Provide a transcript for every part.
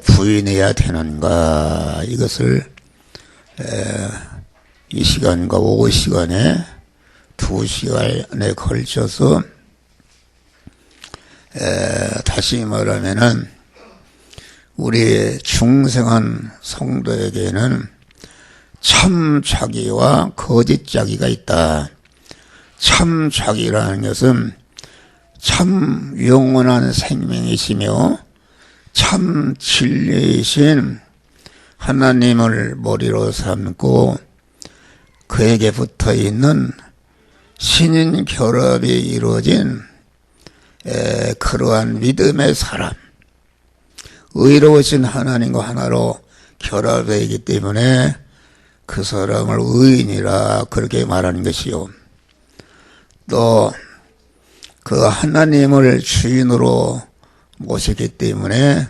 부인해야 되는가, 이것을 이 시간과 오후 시간에 2시간에 걸쳐서 다시 말하면은 우리 중생한 성도에게는 참 자기와 거짓 자기가 있다. 참 자기라는 것은 참 영원한 생명이시며 참 진리이신 하나님을 머리로 삼고 그에게 붙어있는 신인 결합이 이루어진 그러한 믿음의 사람, 의로우신 하나님과 하나로 결합되어 있기 때문에 그 사람을 의인이라 그렇게 말하는 것이요. 또 그 하나님을 주인으로 모셨기 때문에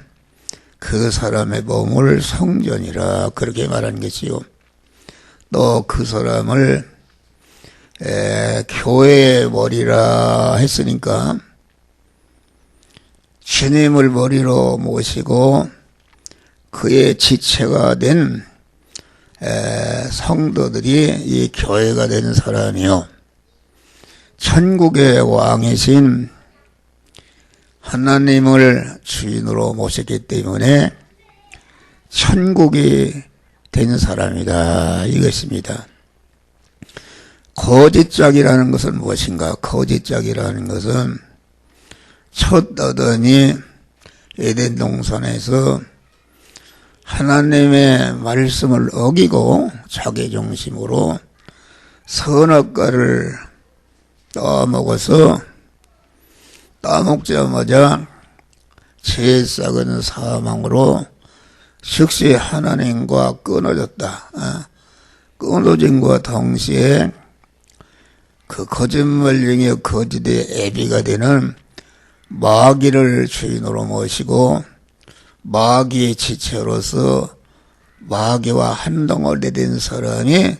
그 사람의 몸을 성전이라 그렇게 말하는 것이요. 또 그 사람을 교회의 머리라 했으니까 주님을 머리로 모시고 그의 지체가 된 성도들이 이 교회가 된 사람이요. 천국의 왕이신 하나님을 주인으로 모셨기 때문에 천국이 된 사람이다, 이것입니다. 거짓짝이라는 것은 무엇인가? 거짓짝이라는 것은 첫 아담이 에덴 동산에서 하나님의 말씀을 어기고 자기 중심으로 선악과를 따먹어서 따먹자마자 죄 썩은 사망으로 즉시 하나님과 끊어졌다. 끊어짐과 동시에 그 거짓말쟁이 거짓의 애비가 되는 마귀를 주인으로 모시고 마귀의 지체로서 마귀와 한덩어리 된 사람이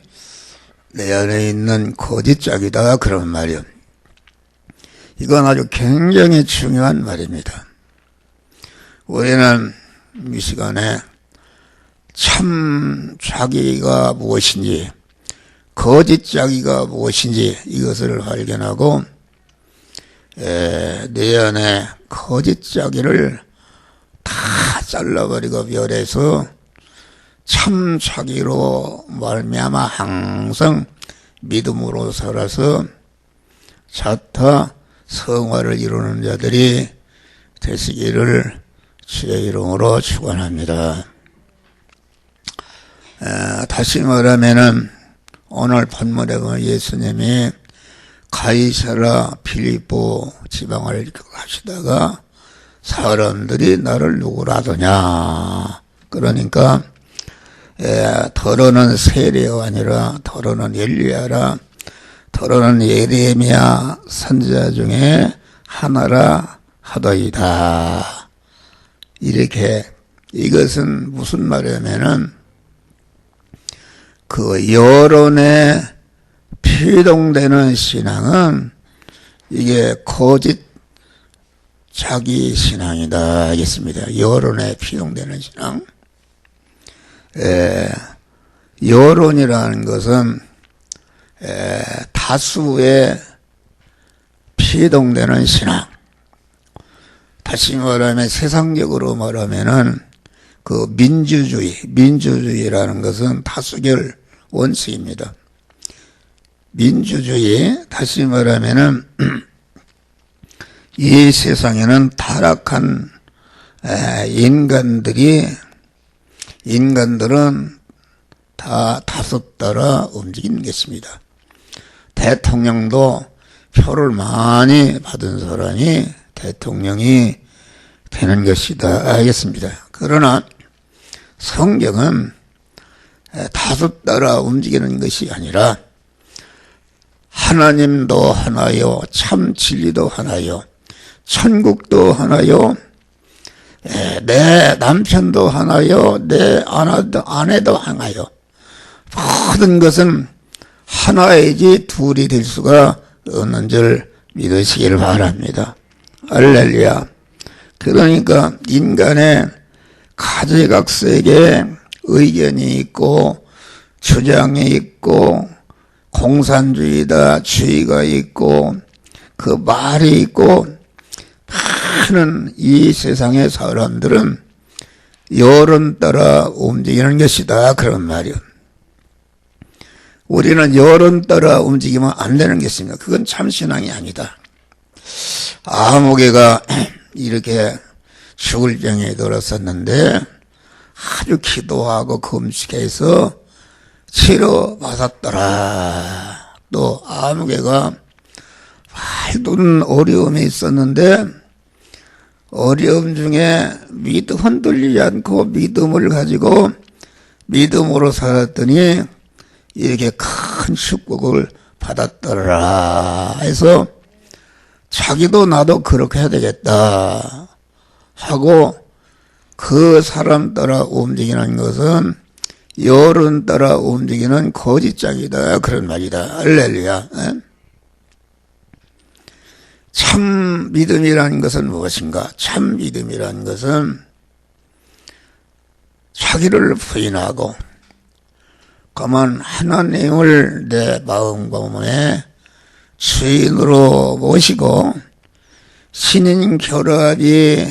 내 안에 있는 거짓짝이다, 그런 말이요. 이건 아주 굉장히 중요한 말입니다. 우리는 이 시간에 참 자기가 무엇인지, 거짓 자기가 무엇인지 이것을 발견하고 내 안에 거짓 자기를 다 잘라버리고 멸해서 참 자기로 말미암아 항상 믿음으로 살아서 자타 성화를 이루는 자들이 되시기를 주의 이름으로 축원합니다. 다시 말하면은 오늘 본문에 보면 예수님이 가이사라 빌립보 지방을 하시다가 사람들이 나를 누구라 하더냐. 그러니까 더러는 세례가 아니라 더러는 엘리야라, 더러는 예레미야 선지자 중에 하나라 하더이다. 이렇게, 이것은 무슨 말이냐면은 그 여론에 피동되는 신앙은 이게 거짓 자기 신앙이다 하겠습니다. 여론에 피동되는 신앙. 여론이라는 것은 다수에 피동되는 신앙. 다시 말하면 세상적으로 말하면은 그 민주주의라는 것은 다수결 원칙입니다. 민주주의, 다시 말하면은 이 세상에는 타락한 인간들은 다 다섯 따라 움직이는 것입니다. 대통령도 표를 많이 받은 사람이 대통령이 되는 것이다 알겠습니다. 그러나 성경은 다섯 따라 움직이는 것이 아니라 하나님도 하나요, 참 진리도 하나요, 천국도 하나요, 내 남편도 하나요, 내 아내도 하나요. 모든 것은 하나이지 둘이 될 수가 없는 줄 믿으시길 바랍니다. 할렐루야. 그러니까 인간의 가지각색의 의견이 있고 주장이 있고 공산주의다 주의가 있고 그 말이 있고 많은 이 세상의 사람들은 여론 따라 움직이는 것이다 그런 말이요. 우리는 여론 따라 움직이면 안 되는 것입니다. 그건 참신앙이 아니다. 아무개가 이렇게 죽을 병에 들었었는데 아주 기도하고 금식해서 치료받았더라. 또 아무개가 말도는 어려움이 있었는데 어려움 중에 흔들리지 않고 믿음을 가지고 믿음으로 살았더니 이렇게 큰 축복을 받았더라 해서 자기도 나도 그렇게 해야 되겠다 하고 그 사람 따라 움직이는 것은 여론 따라 움직이는 거짓장이다 그런 말이다. 할렐루야. 참 믿음이라는 것은 무엇인가? 참 믿음이라는 것은 자기를 부인하고 가만 하나님을 내 마음과 몸에 주인으로 모시고 신인 결합이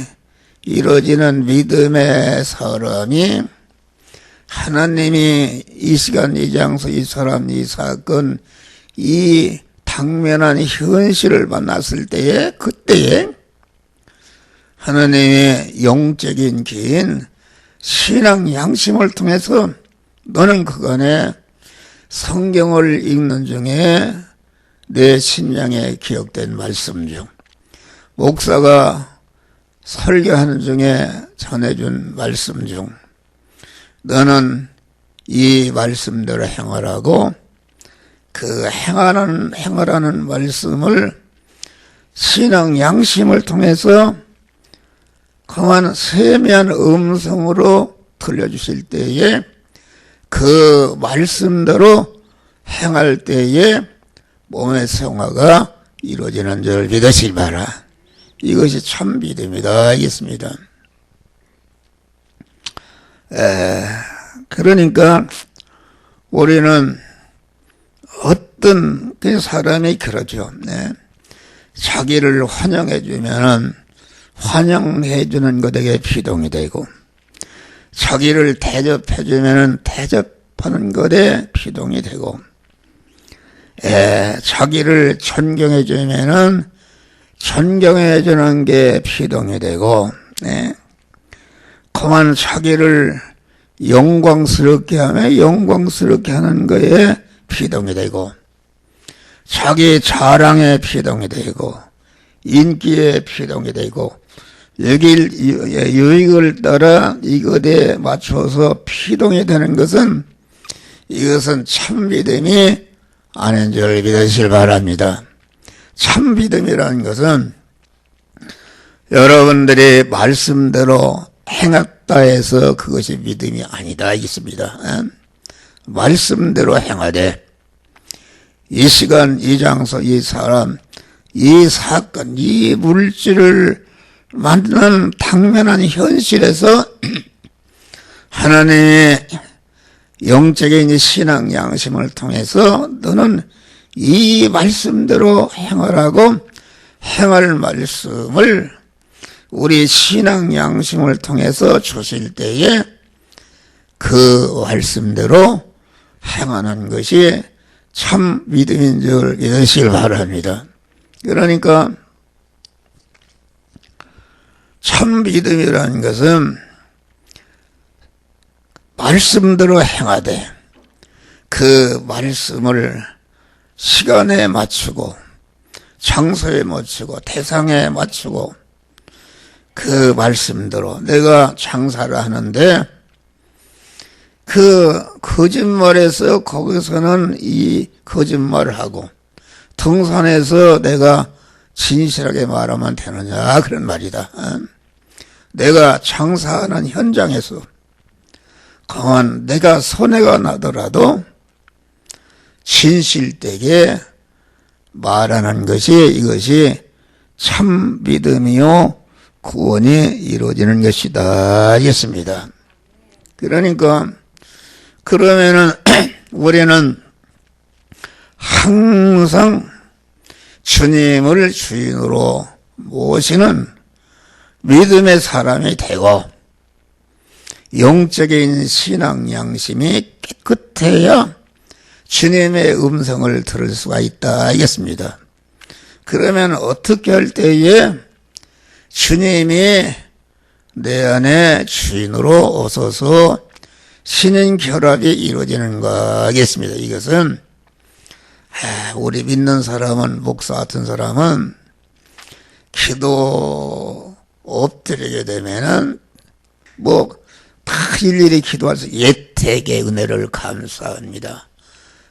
이루어지는 믿음의 사람이 하나님이 이 시간 이 장소 이 사람 이 사건 이 당면한 현실을 만났을 때에 그때에 하나님의 영적인 긴 신앙 양심을 통해서 너는 그간에 성경을 읽는 중에 내 심령에 기억된 말씀 중 목사가 설교하는 중에 전해준 말씀 중 너는 이 말씀대로 행하라고 그 행하라는 말씀을 신앙 양심을 통해서 강한 세미한 음성으로 들려주실 때에 그 말씀대로 행할 때에 몸의 성화가 이루어지는 줄 믿으시기 바라. 이것이 참 믿음이다 알겠습니다. 그러니까 우리는 어떤 그 사람이 그러죠. 네. 자기를 환영해주면은 환영해주는 것에게 비동이 되고 자기를 대접해주면은 대접하는 것에 비동이 되고 자기를 존경해주면은 존경해주는 게 비동이 되고 그만 자기를 영광스럽게 하면 영광스럽게 하는 거에 비동이 되고 자기 자랑에 비동이 되고 인기에 비동이 되고 유익을 따라 이것에 맞춰서 피동이 되는 것은 이것은 참 믿음이 아닌 줄 믿으시길 바랍니다. 참 믿음이라는 것은 여러분들이 말씀대로 행했다 해서 그것이 믿음이 아니다 있습니다. 말씀대로 행하되 이 시간 이 장소 이 사람 이 사건 이 물질을 만드는 당면한 현실에서 하나님의 영적인 신앙 양심을 통해서 너는 이 말씀대로 행하라고 행할 말씀을 우리 신앙 양심을 통해서 주실 때에 그 말씀대로 행하는 것이 참 믿음인 줄 믿으시길 바랍니다. 그러니까 참 믿음이라는 것은 말씀대로 행하되 그 말씀을 시간에 맞추고 장소에 맞추고 대상에 맞추고 그 말씀대로 내가 장사를 하는데 그 거짓말에서 거기서는 이 거짓말을 하고 등산에서 내가 진실하게 말하면 되느냐 그런 말이다. 내가 장사하는 현장에서 강한 내가 손해가 나더라도 진실되게 말하는 것이 이것이 참 믿음이요 구원이 이루어지는 것이다 했습니다. 그러니까 그러면은 우리는 항상 주님을 주인으로 모시는 믿음의 사람이 되고 영적인 신앙 양심이 깨끗해야 주님의 음성을 들을 수가 있다 하겠습니다. 그러면 어떻게 할 때에 주님이 내 안에 주인으로 오셔서 신인 결합이 이루어지는가 하겠습니다. 이것은 우리 믿는 사람은, 목사 같은 사람은 기도 엎드리게 되면은 다 일일이 기도할 수, 예택의 은혜를 감사합니다.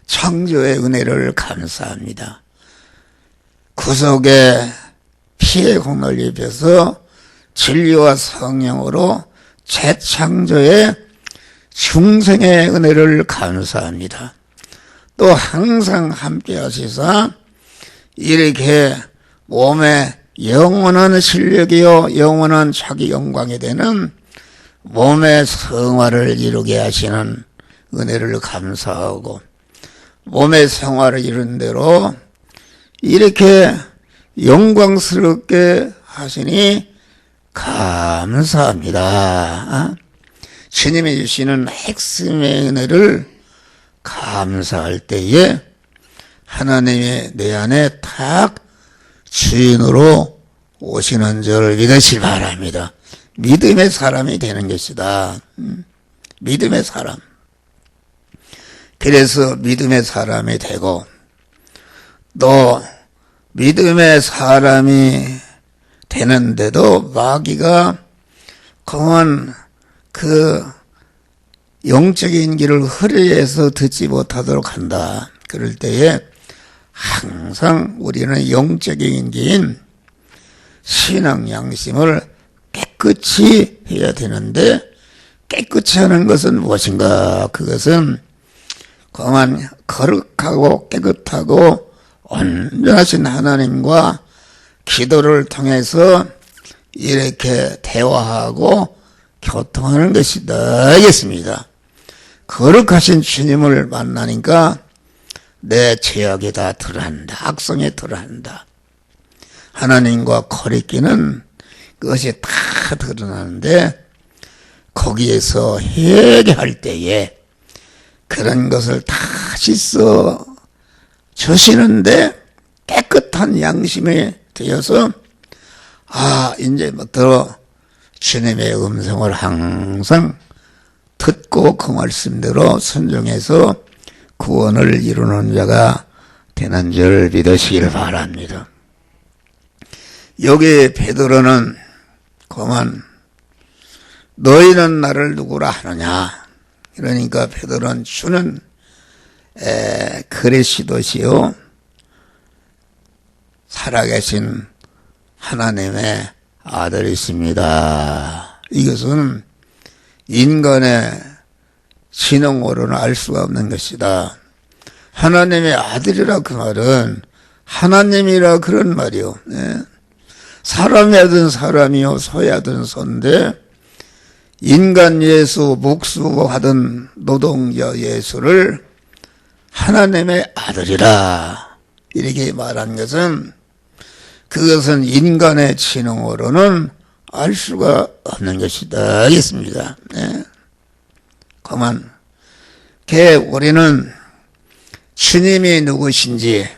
창조의 은혜를 감사합니다. 구속의 피의 공로를 입혀서 진리와 성령으로 재창조의 중생의 은혜를 감사합니다. 또 항상 함께 하시사 이렇게 몸에 영원한 실력이요 영원한 자기 영광이 되는 몸의 성화를 이루게 하시는 은혜를 감사하고 몸의 성화를 이룬 대로 이렇게 영광스럽게 하시니 감사합니다. 주님이 주시는 핵심의 은혜를 감사할 때에 하나님이 내 안에 탁 주인으로 오시는 줄 믿으시기 바랍니다. 믿음의 사람이 되는 것이다. 믿음의 사람. 그래서 믿음의 사람이 되고 또 믿음의 사람이 되는데도 마귀가 그만 그 영적인 길을 흐려해서 듣지 못하도록 한다. 그럴 때에 항상 우리는 영적인 길인 신앙 양심을 깨끗이 해야 되는데 깨끗이 하는 것은 무엇인가? 그것은 그만 거룩하고 깨끗하고 온전하신 하나님과 기도를 통해서 이렇게 대화하고 교통하는 것이다 하겠습니다. 거룩하신 주님을 만나니까 내 죄악이 다 드러난다. 악성이 드러난다. 하나님과 거리끼는 그것이 다 드러나는데 거기에서 회개할 때에 그런 것을 다 씻어 주시는데 깨끗한 양심이 되어서 이제부터 주님의 음성을 항상 듣고 그 말씀대로 순종해서 구원을 이루는 자가 되는 줄 믿으시길 바랍니다. 여기 베드로는 그만 너희는 나를 누구라 하느냐. 그러니까 베드로는 주는 그리스도시요 살아계신 하나님의 아들이십니다. 이것은 인간의 지능으로는 알 수가 없는 것이다. 하나님의 아들이라 그 말은 하나님이라 그런 말이요. 사람이 하든 사람이요 소이 하든 소인데 인간 예수 목수하던 노동자 예수를 하나님의 아들이라 이렇게 말한 것은 그것은 인간의 지능으로는 알 수가 없는 것이다 하겠습니다. 그만 우리는 주님이 누구신지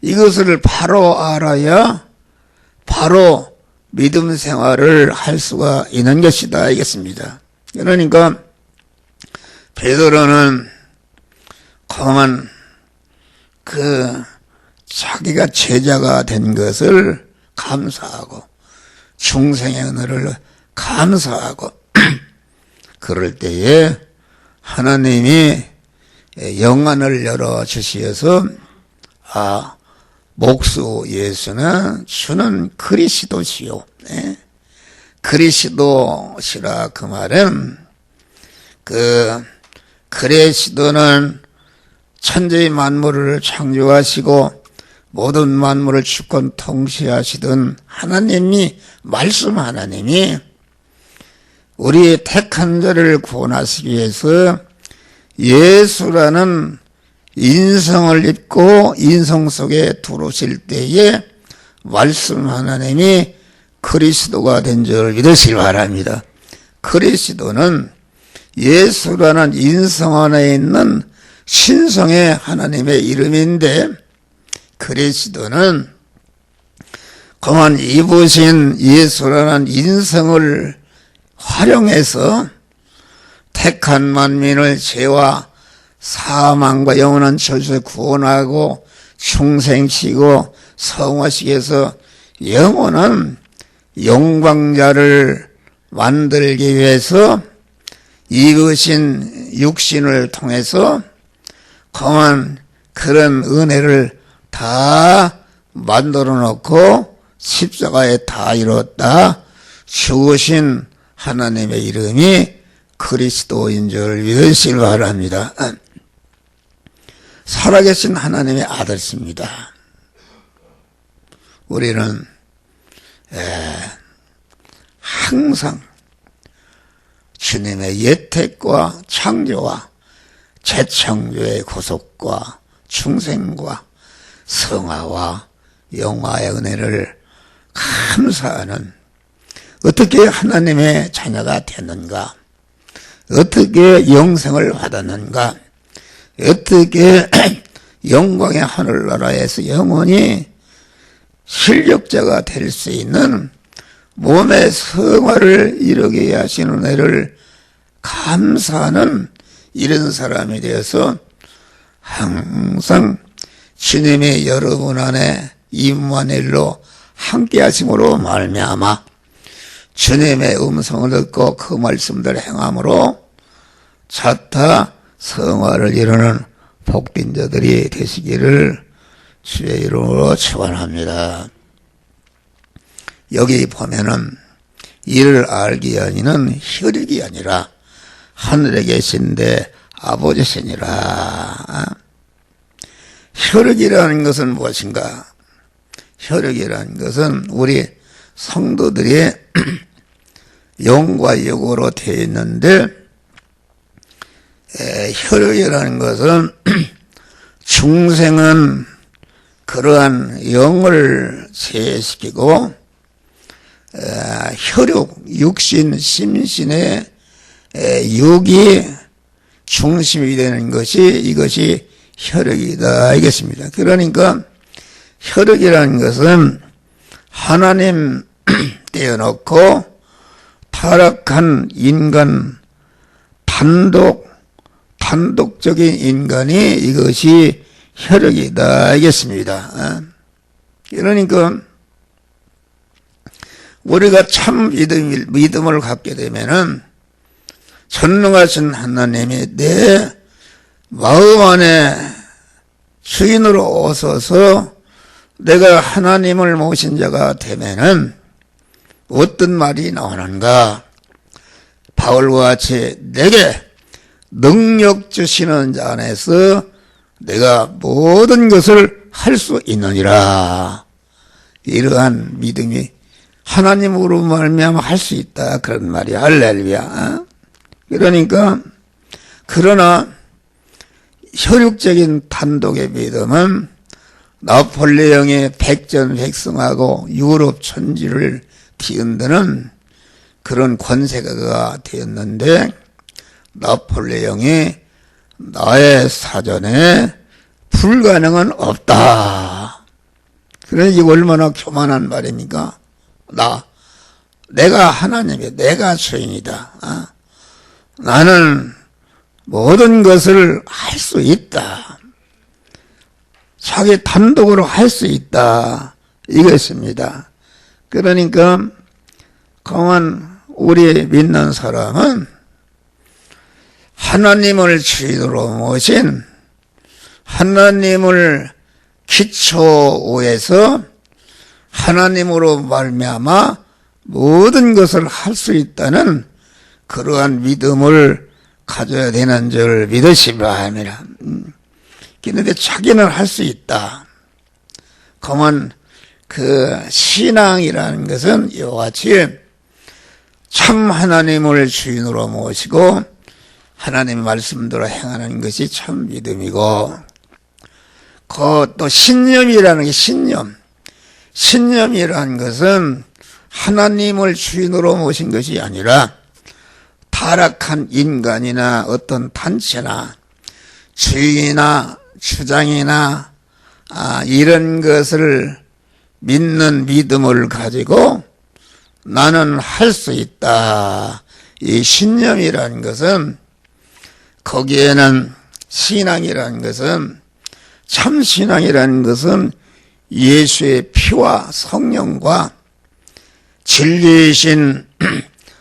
이것을 바로 알아야 바로 믿음 생활을 할 수가 있는 것이다 하겠습니다. 그러니까 베드로는 그만 자기가 제자가 된 것을 감사하고 중생의 은혜를 감사하고 그럴 때에 하나님이 영안을 열어주시어서 목수 예수는 주는 그리스도시요. 그리스도시라 그 말은 그리스도는 천지 만물을 창조하시고 모든 만물을 주권 통치하시던 하나님이, 말씀 하나님이 우리의 택한 자를 구원하시기 위해서 예수라는 인성을 입고 인성 속에 들어오실 때에 말씀 하나님이 그리스도가 된 줄 믿으시기 바랍니다. 그리스도는 예수라는 인성 안에 있는 신성의 하나님의 이름인데, 그리스도는 그만 입으신 예수라는 인성을 활용해서 택한 만민을 죄와 사망과 영원한 저주에서 구원하고 충생시키고 성화시키 해서 영원한 영광자를 만들기 위해서 입으신 육신을 통해서 그만 그런 은혜를 다 만들어 놓고 십자가에 다 이뤘다. 죽으신 하나님의 이름이 그리스도인 줄 믿으시기 바랍니다. 살아계신 하나님의 아들입니다. 우리는 항상 주님의 예택과 창조와 재창조의 구속과 충생과 성화와 영화의 은혜를 감사하는, 어떻게 하나님의 자녀가 됐는가, 어떻게 영생을 받았는가, 어떻게 영광의 하늘나라에서 영원히 실력자가 될 수 있는 몸의 성화를 이루게 하시는 은혜를 감사하는 이런 사람이 되어서 항상 주님의 여러분 안에 임마누엘로 함께 하심으로 말미암아 주님의 음성을 듣고 그 말씀들을 행함으로 자타 성화를 이루는 복된 자들이 되시기를 주의 이름으로 축원합니다. 여기 보면은 이를 알기 위하여는 혈육이 아니라 하늘에 계신데 아버지시니라. 혈육이라는 것은 무엇인가? 혈육이라는 것은 우리 성도들이 영과 육으로 되어 있는데, 혈육이라는 것은 중생은 그러한 영을 제시키고 혈육, 육신, 심신의 육이 중심이 되는 것이, 이것이 혈육이다 알겠습니다. 그러니까 혈육이라는 것은 하나님 떼어놓고 타락한 인간, 단독적인 인간이 이것이 혈육이다 알겠습니다. 그러니까 우리가 참 믿음을 갖게 되면은 전능하신 하나님이 내 마음 안에 주인으로 오셔서 내가 하나님을 모신 자가 되면은 어떤 말이 나오는가? 바울과 같이 내게 능력 주시는 자 안에서 내가 모든 것을 할 수 있느니라. 이러한 믿음이 하나님으로 말미암아 할 수 있다, 그런 말이야. 할렐루야. 그러니까 그러나 혈육적인 단독의 믿음은 나폴레옹의 백전백승하고 유럽 천지를 뒤흔드는 그런 권세가 되었는데, 나폴레옹이 나의 사전에 불가능은 없다. 그러니 이게 얼마나 교만한 말입니까? 내가 하나님이야. 내가 주인이다. 나는 모든 것을 할 수 있다. 자기 단독으로 할 수 있다. 이것입니다. 그러니까 그만 우리 믿는 사람은 하나님을 주인으로 모신, 하나님을 기초에서 하나님으로 말미암아 모든 것을 할 수 있다는 그러한 믿음을 가져야 되는 줄 믿으시기 바랍니다. 그런데 자기는 할 수 있다. 그러면 그 신앙이라는 것은 이와 같이 참 하나님을 주인으로 모시고 하나님의 말씀대로 행하는 것이 참 믿음이고, 또 신념이라는 게 신념이라는 것은 하나님을 주인으로 모신 것이 아니라 타락한 인간이나 어떤 단체나 주의나 주장이나 이런 것을 믿는 믿음을 가지고 나는 할 수 있다. 이 신념이라는 것은, 거기에는 신앙이라는 것은, 참 신앙이라는 것은 예수의 피와 성령과 진리이신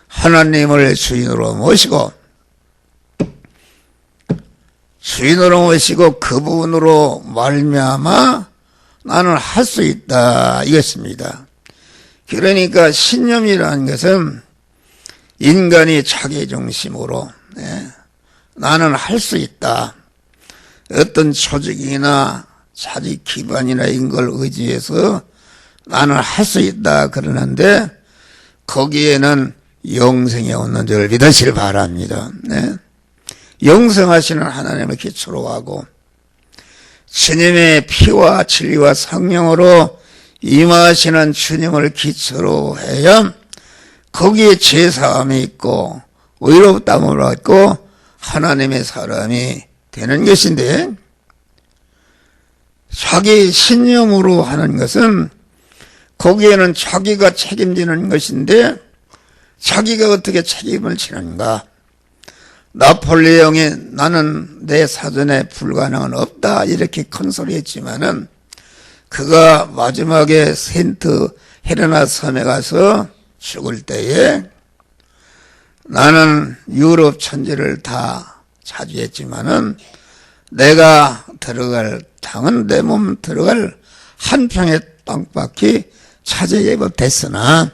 하나님을 주인으로 모시고 그분으로 말미암아 나는 할 수 있다, 이것입니다. 그러니까 신념이라는 것은 인간이 자기중심으로 나는 할 수 있다, 어떤 조직이나 자기 기반이나 이런 걸 의지해서 나는 할 수 있다 그러는데, 거기에는 영생이 없는 줄 믿으시길 바랍니다. 영생하시는 하나님을 기초로 하고 주님의 피와 진리와 성령으로 임하시는 주님을 기초로 해야 거기에 죄사함이 있고 의롭다함을 얻고 하나님의 사람이 되는 것인데, 자기 신념으로 하는 것은 거기에는 자기가 책임지는 것인데 자기가 어떻게 책임을 지는가. 나폴레옹이 나는 내 사전에 불가능은 없다 이렇게 큰 소리 했지만은, 그가 마지막에 세인트 헬레나 섬에 가서 죽을 때에 나는 유럽 천지를 다 차지했지만은 내가 들어갈 땅은 내 몸 들어갈 한 평의 땅밖에 차지하지 못했으나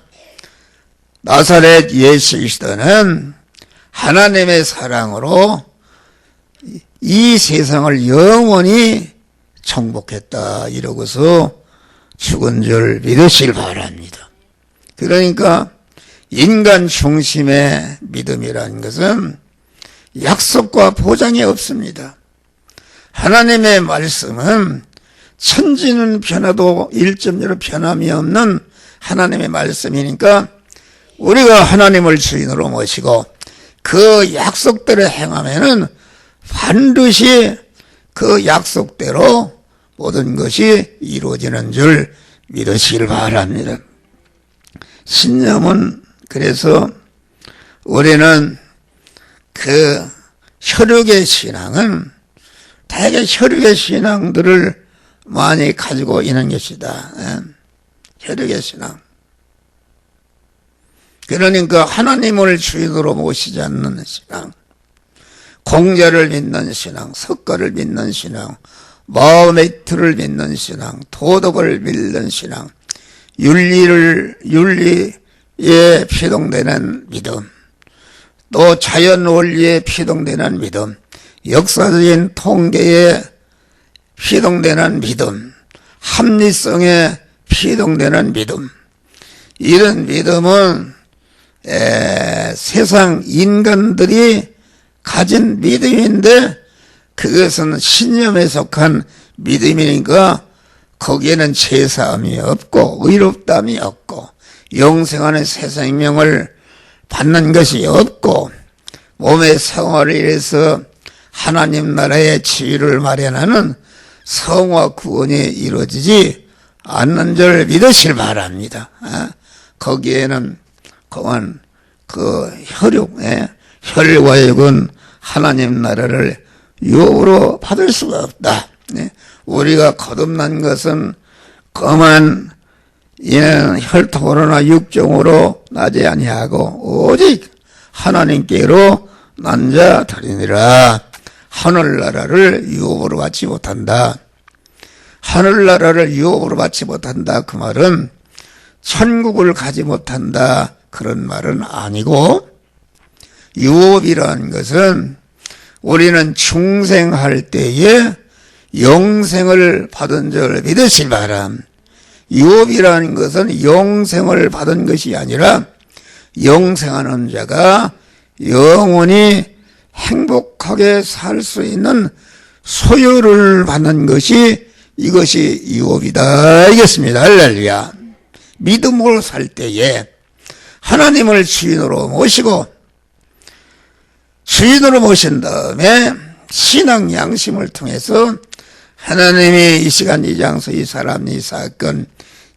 나사렛 예수 그리스도는 하나님의 사랑으로 이 세상을 영원히 정복했다 이러고서 죽은 줄 믿으시길 바랍니다. 그러니까 인간 중심의 믿음이라는 것은 약속과 보장이 없습니다. 하나님의 말씀은 천지는 변화도 1.0 변함이 없는 하나님의 말씀이니까 우리가 하나님을 주인으로 모시고 그 약속대로 행하면은 반드시 그 약속대로 모든 것이 이루어지는 줄 믿으시길 바랍니다. 신념은 그래서 우리는 그 혈육의 신앙은 대개 혈육의 신앙들을 많이 가지고 있는 것이다. 혈육의 신앙. 그러니까 하나님을 주인으로 모시지 않는 신앙, 공자를 믿는 신앙, 석가를 믿는 신앙, 마호메트를 믿는 신앙, 도덕을 믿는 신앙, 윤리에 피동되는 믿음, 또 자연 원리에 피동되는 믿음, 역사적인 통계에 피동되는 믿음, 합리성에 피동되는 믿음, 이런 믿음은 세상 인간들이 가진 믿음인데 그것은 신념에 속한 믿음이니까 거기에는 죄사함이 없고 의롭다함이 없고 영생하는 새 생명을 받는 것이 없고 몸의 생활을 위해서 하나님 나라의 지위를 마련하는 성화 구원이 이루어지지 않는 줄 믿으시길 바랍니다. 거기에는 그만 그 혈과 육은 하나님 나라를 유업으로 받을 수가 없다. 우리가 거듭난 것은 그만 이는 혈통으로나 육정으로 나지 아니하고 오직 하나님께로 난 자들이니라. 하늘나라를 유업으로 받지 못한다. 하늘나라를 유업으로 받지 못한다. 그 말은 천국을 가지 못한다. 그런 말은 아니고, 유업이라는 것은 우리는 중생할 때에 영생을 받은 줄 믿으실 바람. 유업이라는 것은 영생을 받은 것이 아니라 영생하는 자가 영원히 행복하게 살 수 있는 소유를 받는 것이 이것이 유업이다 이겠습니다. 할렐루야. 믿음으로 살 때에 하나님을 주인으로 모시고 주인으로 모신 다음에 신앙 양심을 통해서 하나님이 이 시간 이 장소 이 사람 이 사건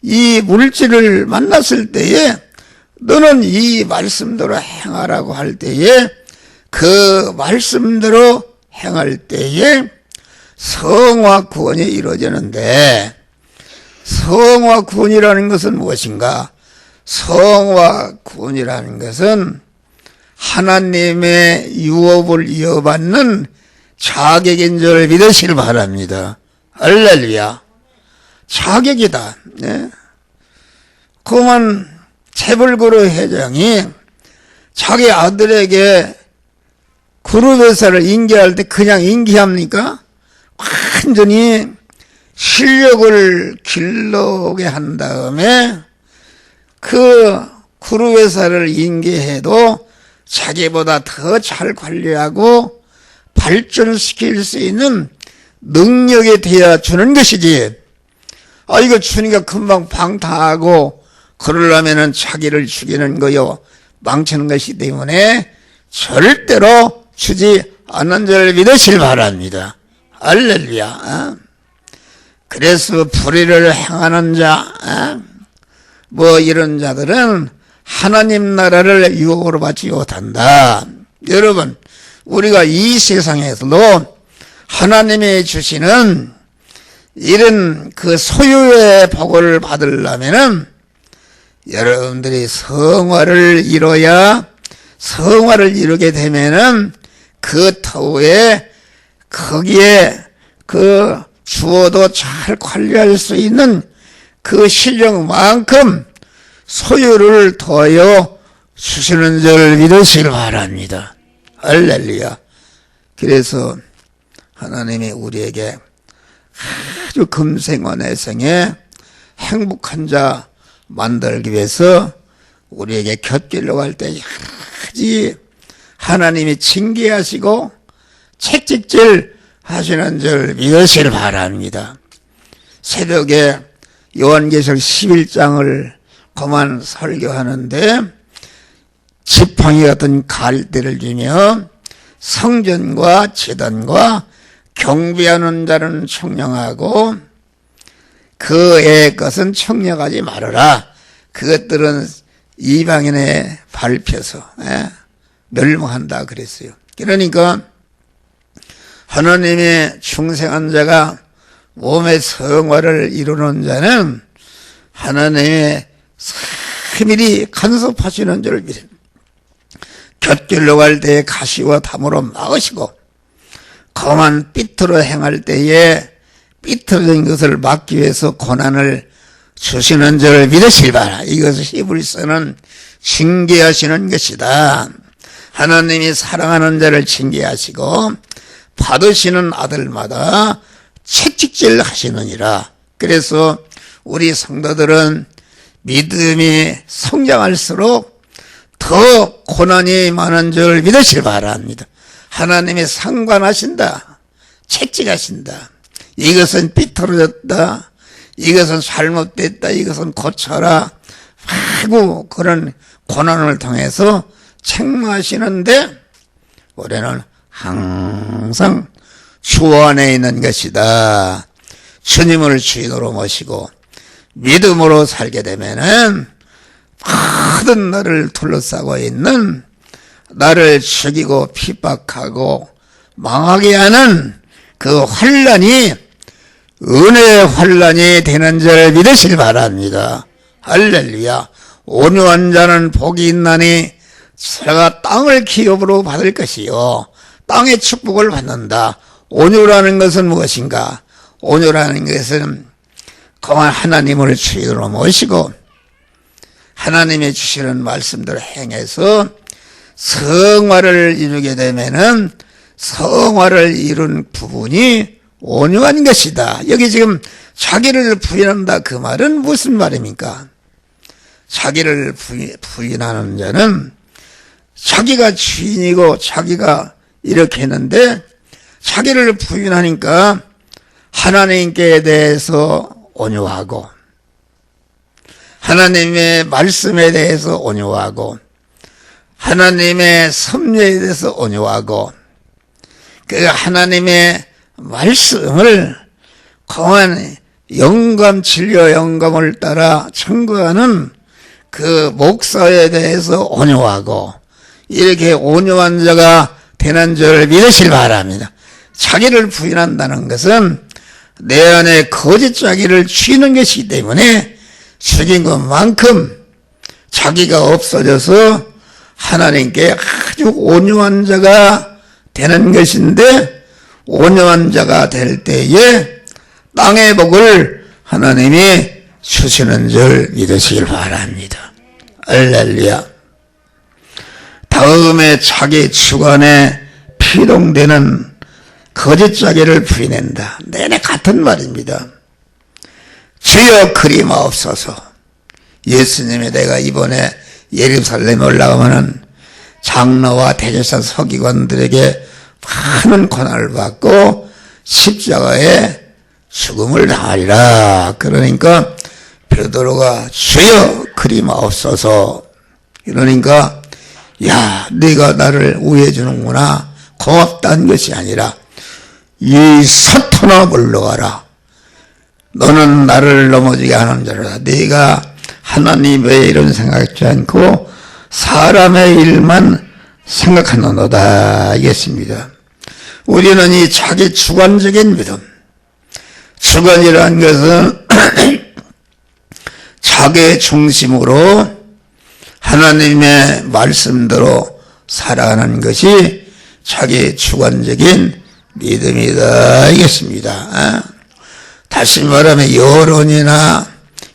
이 물질을 만났을 때에 너는 이 말씀대로 행하라고 할 때에 그 말씀대로 행할 때에 성화 구원이 이루어지는데 성화 구원이라는 것은 무엇인가? 성화 구원이라는 것은 하나님의 유업을 이어받는 자격인 줄 믿으시길 바랍니다. 할렐루야. 자격이다. 네. 그만 채불그루 회장이 자기 아들에게 그룹회사를 인계할 때 그냥 인계합니까? 완전히 실력을 길러게 한 다음에 그 그룹회사를 인계해도 자기보다 더 잘 관리하고 발전시킬 수 있는 능력이 되어 주는 것이지. 이거 주니까 금방 방탕하고 그러려면은 자기를 죽이는 거요 망치는 것이기 때문에 절대로 주지 않는 줄 믿으실 바랍니다. 할렐루야. 그래서 불의를 행하는 자, 뭐 이런 자들은 하나님 나라를 유업으로 받지 못한다. 여러분, 우리가 이 세상에서도 하나님이 주시는 이런 그 소유의 복을 받으려면은 여러분들이 성화를 이루게 되면은 그 터에 거기에 그 주어도 잘 관리할 수 있는 그 실력만큼 소유를 더하여 주시는 줄 믿으시길 바랍니다. 할렐루야. 그래서 하나님이 우리에게 아주 금생원해생에 행복한 자 만들기 위해서 우리에게 곁길로 갈 때 여러 가지 하나님이 징계하시고 채찍질 하시는 줄 믿으시길 바랍니다. 새벽에 요한계시록 11장을 그만 설교하는데 지팡이 같은 갈대를 주며 성전과 제단과 경배하는 자는 청량하고 그 애 것은 청량하지 말아라. 그것들은 이방인에 밟혀서 멸망한다 그랬어요. 그러니까 하나님의 충성한 자가 몸의 성화를 이루는 자는 하나님의 세밀히 간섭하시는 줄 믿습니다. 곁길로 갈 때에 가시와 담으로 막으시고 거만 삐뚤어 행할 때에 삐뚤어진 것을 막기 위해서 고난을 주시는 줄 믿으시기 바라. 이것을 히브리서는 징계하시는 것이다. 하나님이 사랑하는 자를 징계하시고 받으시는 아들마다 채찍질 하시느니라. 그래서 우리 성도들은 믿음이 성장할수록 더 고난이 많은 줄 믿으시기 바랍니다. 하나님이 상관하신다. 채찍하신다. 이것은 삐뚤어졌다. 이것은 잘못됐다. 이것은 고쳐라. 하고 그런 고난을 통해서 책망하시는데 우리는 항상 주 안에 있는 것이다. 주님을 주인으로 모시고 믿음으로 살게 되면은 모든 나를 둘러싸고 있는 나를 죽이고 핍박하고 망하게 하는 그 환난이 은혜의 환난이 되는 줄 믿으시기 바랍니다. 할렐루야. 온유한 자는 복이 있나니 저가 땅을 기업으로 받을 것이요 땅의 축복을 받는다. 온유라는 것은 무엇인가? 온유라는 것은 그만 하나님을 주인으로 모시고 하나님이 주시는 말씀대로 행해서 성화를 이루게 되면은 성화를 이룬 부분이 온유한 것이다. 여기 지금 자기를 부인한다 그 말은 무슨 말입니까? 자기를 부인하는 자는 자기가 주인이고 자기가 이렇게 했는데 자기를 부인하니까 하나님께 대해서 온유하고 하나님의 말씀에 대해서 온유하고 하나님의 섭리에 대해서 온유하고 그 하나님의 말씀을 공한 영감 진료 영감을 따라 청구하는 그 목사에 대해서 온유하고 이렇게 온유한 자가 되는 줄 믿으시기 바랍니다. 자기를 부인한다는 것은 내 안에 거짓 자기를 죽이는 것이기 때문에 죽인 것만큼 자기가 없어져서 하나님께 아주 온유한 자가 되는 것인데 온유한 자가 될 때에 땅의 복을 하나님이 주시는 줄 믿으시길 바랍니다. 할렐루야. 다음에 자기 주관에 피동되는 거짓 자기를 부인한다. 내내 같은 말입니다. 주여 그리마옵소서. 예수님이 내가 이번에 예루살렘에 올라가면은 장로와 대제사 서기관들에게 많은 고난을 받고 십자가에 죽음을 당하리라. 그러니까 베드로가 주여 그리마옵소서. 이러니까 야 네가 나를 우애해 주는구나. 고맙다는 것이 아니라 이 사탄아 물러가라. 너는 나를 넘어지게 하는 자로다. 네가 하나님의 일은 생각하지 않고 사람의 일만 생각하노다. 이겠습니다. 우리는 이 자기 주관적인 믿음, 주관이라는 것은 자기 중심으로 하나님의 말씀대로 살아가는 것이 자기 주관적인 믿음이다. 이겠습니다. 다시 말하면 여론이나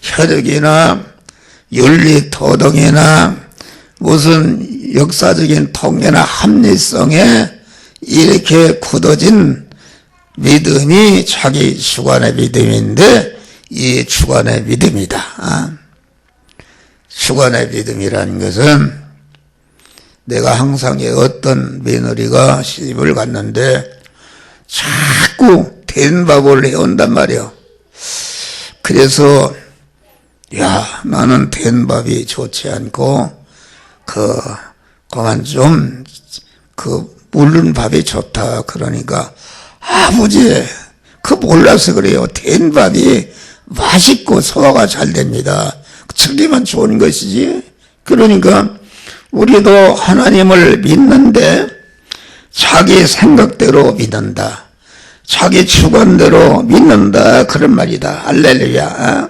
혈육이나 윤리 도덕이나 무슨 역사적인 통계나 합리성에 이렇게 굳어진 믿음이 자기 주관의 믿음인데 이 주관의 믿음이다. 주관의 믿음이라는 것은 내가 항상 어떤 며느리가 시집을 갔는데 자꾸 된밥을 해온단 말이야. 그래서 야 나는 된밥이 좋지 않고 그만 좀 물른 밥이 좋다. 그러니까 아버지 몰라서 그래요. 된밥이 맛있고 소화가 잘 됩니다. 저기만 좋은 것이지. 그러니까 우리도 하나님을 믿는데 자기 생각대로 믿는다. 자기 주관대로 믿는다. 그런 말이다. 할렐루야.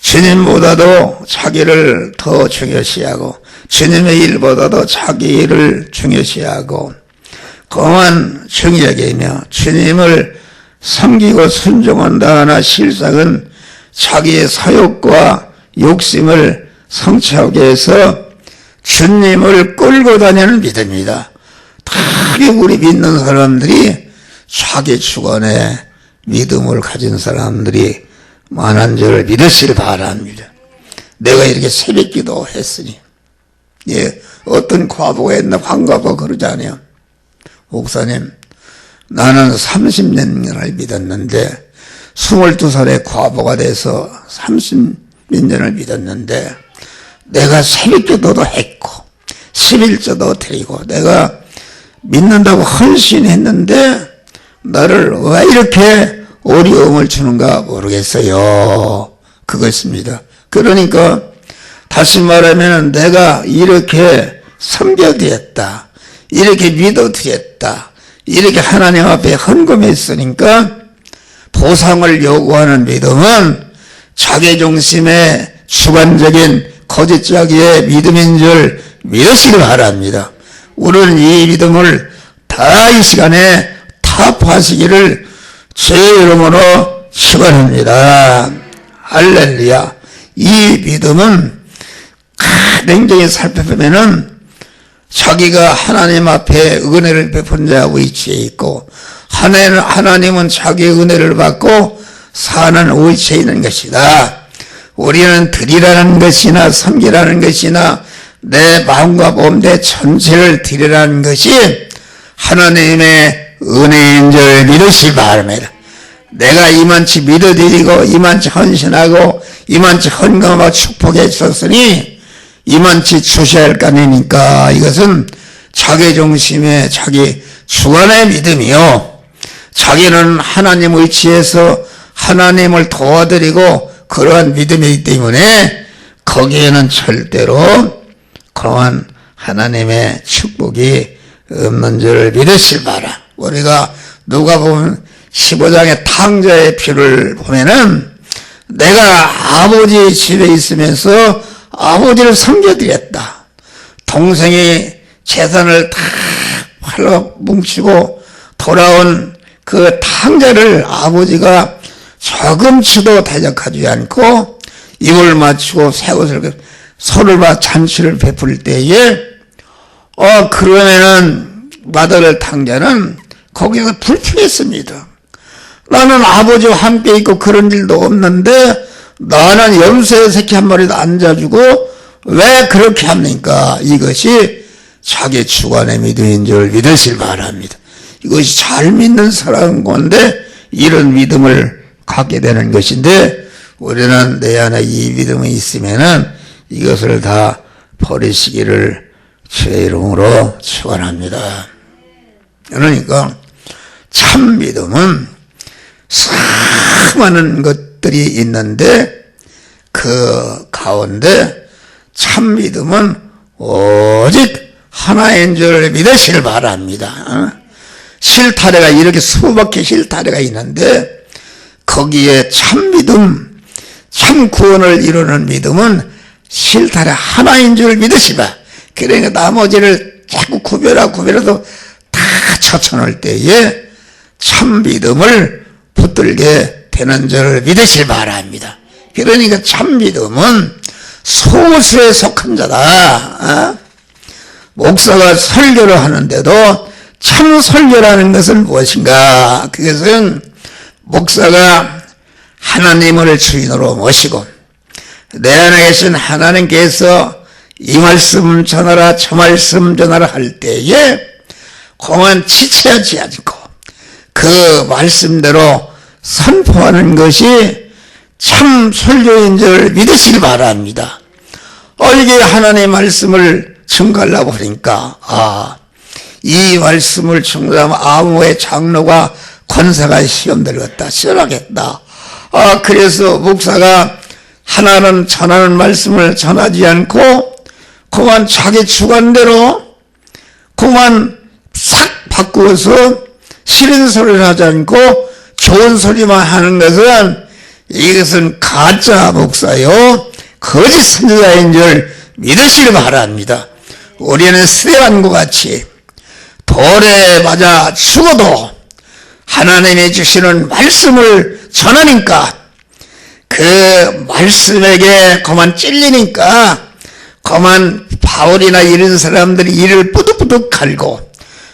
주님보다도 자기를 더 중요시하고 주님의 일보다도 자기 일을 중요시하고 그만 중요하게 하며 주님을 섬기고 순종한다 하나 실상은 자기의 사욕과 욕심을 성취하기 위해서 주님을 끌고 다니는 믿음이다. 특히 우리 믿는 사람들이 자기 주관에 믿음을 가진 사람들이 많은 줄 믿으시길 바랍니다. 내가 이렇게 새벽기도 했으니 어떤 과부가 했나 황과부가 그러잖아요. 목사님 나는 30년을 믿었는데 22살에 과부가 돼서 30몇 년을 믿었는데 내가 새벽기도도 했고 11조도 드리고 내가 믿는다고 헌신했는데 나를 왜 이렇게 어려움을 주는가 모르겠어요. 그것입니다. 그러니까 다시 말하면 내가 이렇게 섬겨드렸다. 이렇게 믿어드렸다. 이렇게 하나님 앞에 헌금했으니까 보상을 요구하는 믿음은 자기중심의 주관적인 거짓자기의 믿음인 줄 믿으시기 바랍니다. 우리는 이 믿음을 다 이 시간에 타파하시기를 주의 이름으로 축원합니다. 할렐루야. 이 믿음은 냉정히 살펴보면은 자기가 하나님 앞에 은혜를 베푼 자 위치에 있고 하나님은 자기의 은혜를 받고 사는 위치에 있는 것이다. 우리는 드리라는 것이나 섬기라는 것이나 내 마음과 몸, 내 전체를 드리라는 것이 하나님의 은혜인 줄 믿으시 바랍니다. 내가 이만치 믿어드리고 이만치 헌신하고 이만치 헌금하고 축복해 주셨으니 이만치 주셔야 할 거 아니니까 이것은 자기 중심의 자기 주관의 믿음이요. 자기는 하나님 의지에서 하나님을 도와드리고 그러한 믿음이기 때문에 거기에는 절대로 그러한 하나님의 축복이 없는 줄 믿으실 바라. 우리가 누가복음 15장의 탕자의 피를 보면은 내가 아버지 집에 있으면서 아버지를 섬겨드렸다. 동생이 재산을 다 팔아 뭉치고 돌아온 그 탕자를 아버지가 조금치도 대적하지 않고 입을 맞추고 새 옷을 손을 봐 잔치를 베풀 때에 그러면은 마더를 탕자는 거기서 불평했습니다. 나는 아버지와 함께 있고 그런 일도 없는데 나는 염소의 새끼 한 마리도 안 자주고 왜 그렇게 합니까? 이것이 자기 주관의 믿음인 줄 믿으실 바랍니다. 이것이 잘 믿는 사람 건데 이런 믿음을 갖게 되는 것인데 우리는 내 안에 이 믿음이 있으면은 이것을 다 버리시기를 주의 이름으로 축원합니다. 그러니까 참 믿음은 수많은 것들이 있는데 그 가운데 참 믿음은 오직 하나인 줄 믿으시길 바랍니다. 실타래가 이렇게 수밖에 실타래가 있는데 거기에 참 믿음, 참 구원을 이루는 믿음은 실타래 하나인 줄 믿으시라. 그러니까 나머지를 자꾸 구별해서 다 쳐쳐놓을 때에 참 믿음을 붙들게 되는 줄 믿으실 바랍니다. 그러니까 참 믿음은 소수에 속한 자다. 목사가 설교를 하는데도 참 설교라는 것은 무엇인가? 그것은 목사가 하나님을 주인으로 모시고 내 안에 계신 하나님께서 이 말씀 전하라 저 말씀 전하라 할 때에 공안 지체하지 않고 그 말씀대로 선포하는 것이 참 설교인 줄 믿으시기 바랍니다. 이게 하나님의 말씀을 증거하려고 하니까 이 말씀을 증거하면 아무의 장로가 권사가 시험 들었다 시원하겠다. 그래서 목사가 하나는 전하는 말씀을 전하지 않고 그만 자기 주관대로 그만 싹 바꾸어서 싫은 소리를 하지 않고 좋은 소리만 하는 것은 이것은 가짜 목사요 거짓 선지자인 줄 믿으시기 바랍니다. 우리는 스데반과 같이 돌에 맞아 죽어도 하나님이 주시는 말씀을 전하니까 그 말씀에게 그만 찔리니까 그만 바울이나 이런 사람들이 이를 뿌득뿌득 갈고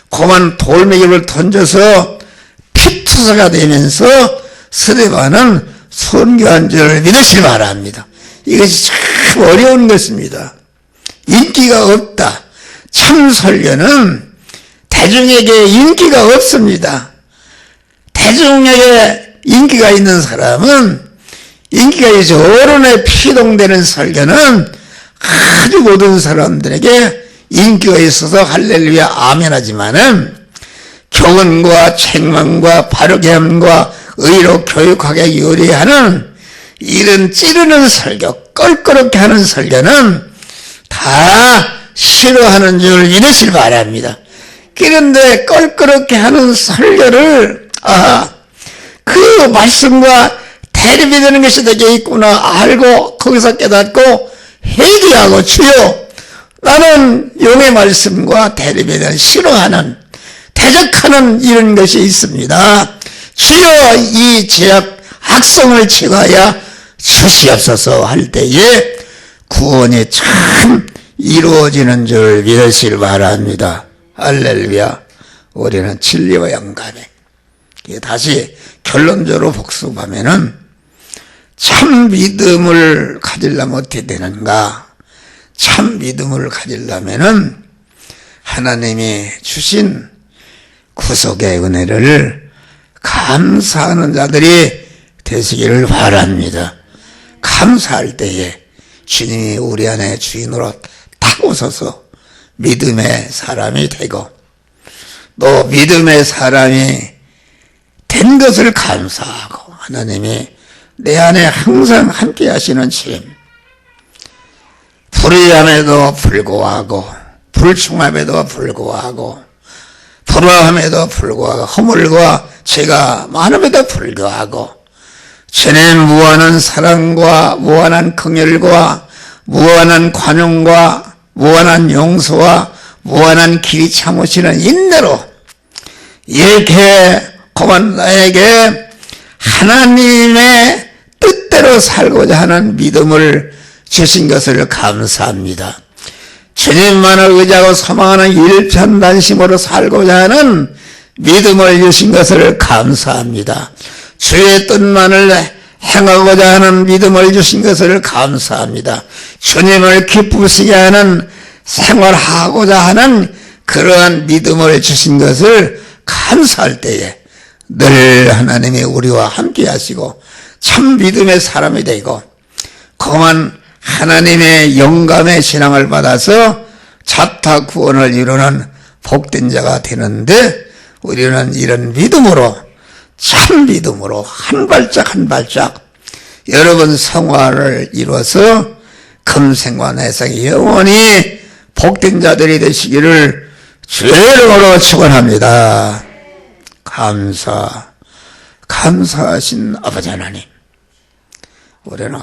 그만 돌멩이를 던져서 피투사가 되면서 스데반은 선교한 줄 믿으시기 바랍니다. 이것이 참 어려운 것입니다. 인기가 없다. 참 설교는 대중에게 인기가 없습니다. 대중에게 인기가 있는 사람은 인기가 있어 어른에 피동되는 설교는 아주 모든 사람들에게 인기가 있어서 할렐루야 아멘 하지만은 교훈과 책망과 바르게 함과 의로 교육하게 요리하는 이런 찌르는 설교, 껄끄럽게 하는 설교는 다 싫어하는 줄 믿으시기 바랍니다. 그런데 껄끄럽게 하는 설교를 그 말씀과 대립이 되는 것이 되게 있구나 알고 거기서 깨닫고 회개하고 주여 나는 용의 말씀과 대립에 대한 싫어하는 대적하는 이런 것이 있습니다. 주여 이 죄악 악성을 제거하여 주시옵소서 할 때에 구원이 참 이루어지는 줄 믿으시길 바랍니다. 할렐루야. 우리는 진리와 영감에 다시 결론적으로 복습하면은 참 믿음을 가지려면 어떻게 되는가? 참 믿음을 가지려면은 하나님이 주신 구속의 은혜를 감사하는 자들이 되시기를 바랍니다. 감사할 때에 주님이 우리 안에 주인으로 딱 오셔서 믿음의 사람이 되고 또 믿음의 사람이 된 것을 감사하고 하나님이 내 안에 항상 함께 하시는 주님, 불의함에도 불구하고 불충함에도 불구하고 불화함에도 불구하고 허물과 죄가 많음에도 불구하고 주님 무한한 사랑과 무한한 긍휼과 무한한 관용과 무한한 용서와 무한한 길이 참으시는 인내로 이렇게 고만 나에게 하나님의 뜻대로 살고자 하는 믿음을 주신 것을 감사합니다. 주님만을 의지하고 소망하는 일편단심으로 살고자 하는 믿음을 주신 것을 감사합니다. 주의 뜻만을 행하고자 하는 믿음을 주신 것을 감사합니다. 주님을 기쁘시게 하는 생활하고자 하는 그러한 믿음을 주신 것을 감사할 때에 늘 하나님이 우리와 함께 하시고 참 믿음의 사람이 되고 그만 하나님의 영감의 신앙을 받아서 자타 구원을 이루는 복된 자가 되는데 우리는 이런 믿음으로 참 믿음으로 한 발짝 한 발짝 여러분 성화를 이루어서 금생과 내생 영원히 복된 자들이 되시기를 주의 이름으로 축원합니다. 감사하신 아버지 하나님, 우리는